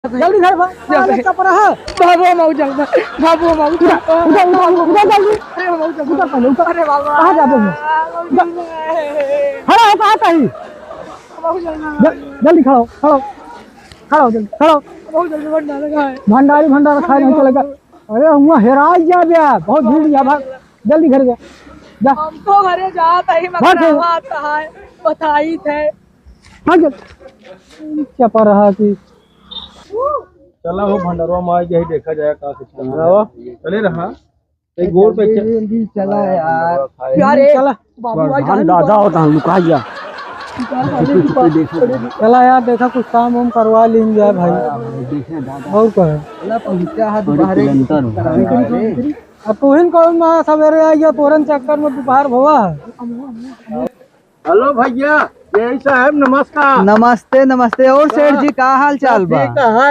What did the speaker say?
जल्दी घर कपड़ा है बाबू माऊ जल्दी बाबू माऊ उधर जल्दी अरे माऊ जल्दी उधर पहले ऊपर अरे बाबा कहां जा रहे हो खड़ा हो कहां कहीं माऊ जल्दी खड़ा हो जल्दी खड़ा बहुत जल्दी भंडारा खाए नहीं चलेगा अरे हुआ हेरा जा बे बहुत भीड़ जा भाग जल्दी घर जा हम तो घरे जाता ही मगर आता है बताई थे भाग क्या पा रहा कि चला वो भंडारा में आज यही देखा जाए कहाँ से चल रहा चले रहा एक गोल पे चला यार अरे चला बाबू भाई दादा होता लुका गया चला यार देखा कुछ काम वाम करवा लेंगे भाई और कहे अब तू हिन कौन माँ सवेरे आ गया तोरन चक्कर में दोपहर भवा हेलो भैया यही साहब नमस्कार। नमस्ते नमस्ते। और सेठ जी का हाल चाल बा?